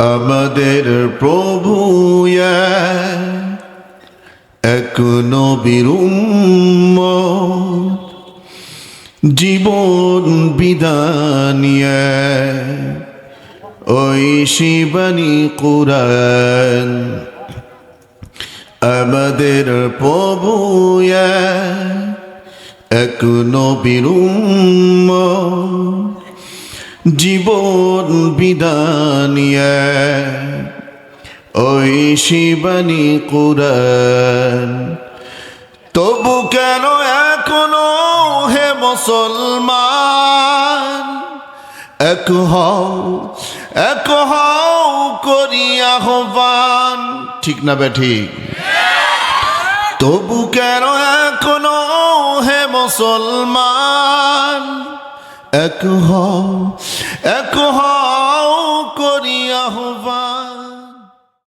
আমাদের প্রভু এক নবীর উম্মত, জীবন বিধান ওই শিবানী কুরআন। আমাদের প্রভু এক নবীর উম্মত, জীবন বিধান ওই শিবানী কুরআন। তবু কেন এখনো হে মুসলমান এক হও করি আহ্বান। ঠিক না ঠিক? তবু কেন এখনো হে মুসলমান এক হও করি আহ্বান।